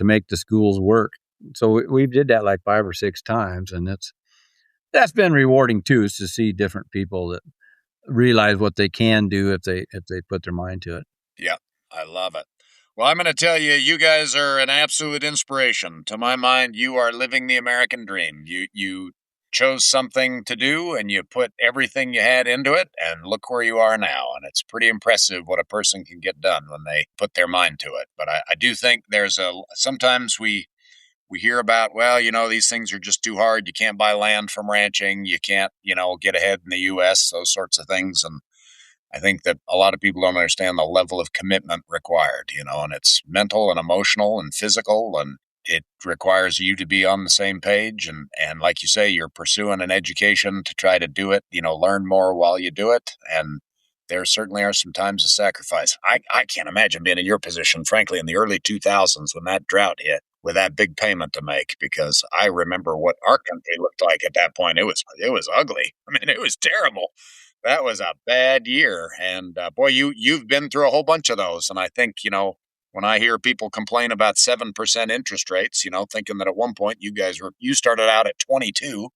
B: make the schools work. So we did that like 5 or 6 times, and that's been rewarding too, is to see different people that realize what they can do if they put their mind to it.
A: Yeah, I love it. Well, I'm going to tell you, you guys are an absolute inspiration. To my mind, you are living the American dream. You chose something to do, and you put everything you had into it, and look where you are now. And it's pretty impressive what a person can get done when they put their mind to it. But I do think sometimes we hear about, well, these things are just too hard. You can't buy land from ranching. You can't, get ahead in the U.S., those sorts of things. And I think that a lot of people don't understand the level of commitment required, and it's mental and emotional and physical, and it requires you to be on the same page. And like you say, you're pursuing an education to try to do it, learn more while you do it. And there certainly are some times of sacrifice. I can't imagine being in your position, frankly, in the early 2000s when that drought hit with that big payment to make, because I remember what our country looked like at that point. It was ugly. I mean, it was terrible. That was a bad year. And boy, you've been through a whole bunch of those. And I think, when I hear people complain about 7% interest rates, thinking that at one point you started out at 22.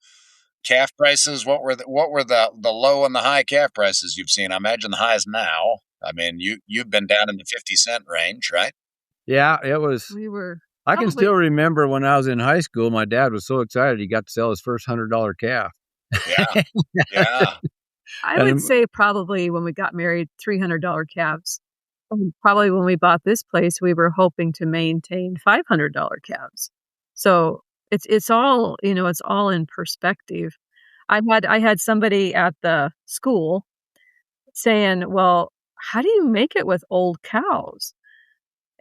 A: Calf prices, what were the low and the high calf prices you've seen? I imagine the highs now. I mean, you've been down in the 50-cent range, right?
B: Yeah, it was. I can still remember when I was in high school, my dad was so excited he got to sell his first $100 calf.
A: Yeah, yeah.
C: I would say probably when we got married, $300 calves. Probably when we bought this place, we were hoping to maintain $500 calves. So it's all, it's all in perspective. I had somebody at the school saying, well, how do you make it with old cows?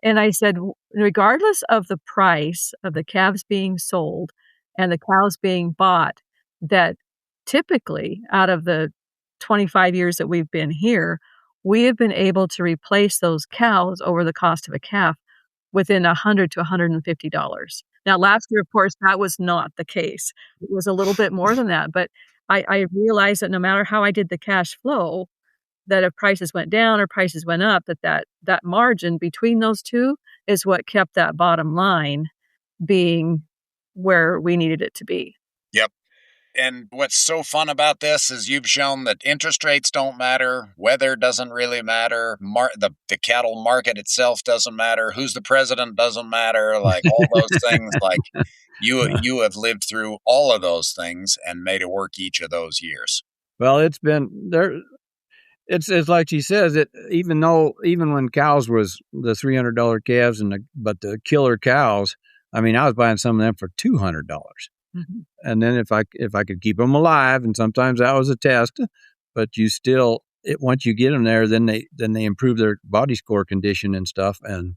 C: And I said, regardless of the price of the calves being sold and the cows being bought, that typically out of the 25 years that we've been here, we have been able to replace those cows over the cost of a calf within $100 to $150. Now, last year, of course, that was not the case. It was a little bit more than that. But I realized that no matter how I did the cash flow, that if prices went down or prices went up, that margin between those two is what kept that bottom line being where we needed it to be.
A: Yep. And what's so fun about this is you've shown that interest rates don't matter, weather doesn't really matter, the cattle market itself doesn't matter, who's the president doesn't matter, like all those things. Like you have lived through all of those things and made it work each of those years.
B: Well, it's been there. It's like she says, even when cows was the $300 calves but the killer cows, I mean, I was buying some of them for $200. Mm-hmm. And then if I could keep them alive, and sometimes that was a test, but once you get them there, then they improve their body score condition and stuff, and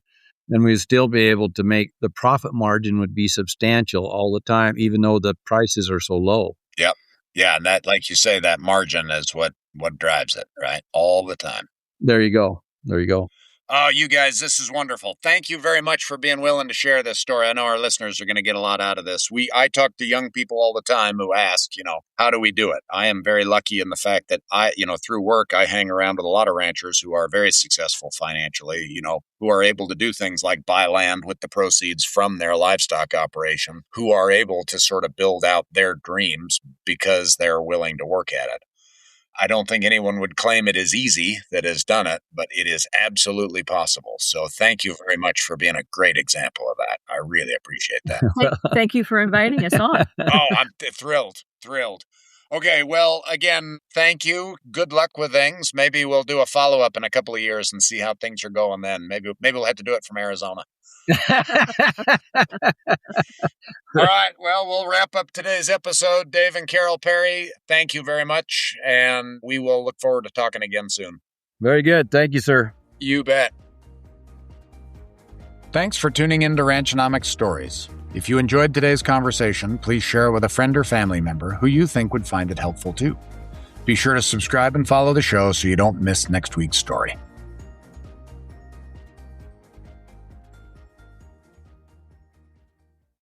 B: then we'd still be able to make the profit margin would be substantial all the time, even though the prices are so low.
A: Yep. Yeah, and that, like you say, that margin is what drives it, right? All the time.
B: There you go.
A: Oh, you guys, this is wonderful. Thank you very much for being willing to share this story. I know our listeners are going to get a lot out of this. I talk to young people all the time who ask, how do we do it? I am very lucky in the fact that through work, I hang around with a lot of ranchers who are very successful financially, who are able to do things like buy land with the proceeds from their livestock operation, who are able to sort of build out their dreams because they're willing to work at it. I don't think anyone would claim it is easy that has done it, but it is absolutely possible. So thank you very much for being a great example of that. I really appreciate that.
C: Thank you for inviting us on.
A: Oh, I'm thrilled. Okay, well, again, thank you. Good luck with things. Maybe we'll do a follow-up in a couple of years and see how things are going then. Maybe we'll have to do it from Arizona. All right. Well, we'll wrap up today's episode. Dave and Carol Perry, thank you very much. And we will look forward to talking again soon.
B: Very good. Thank you, sir.
A: You bet. Thanks for tuning in to Ranchonomics Stories. If you enjoyed today's conversation, please share it with a friend or family member who you think would find it helpful too. Be sure to subscribe and follow the show so you don't miss next week's story.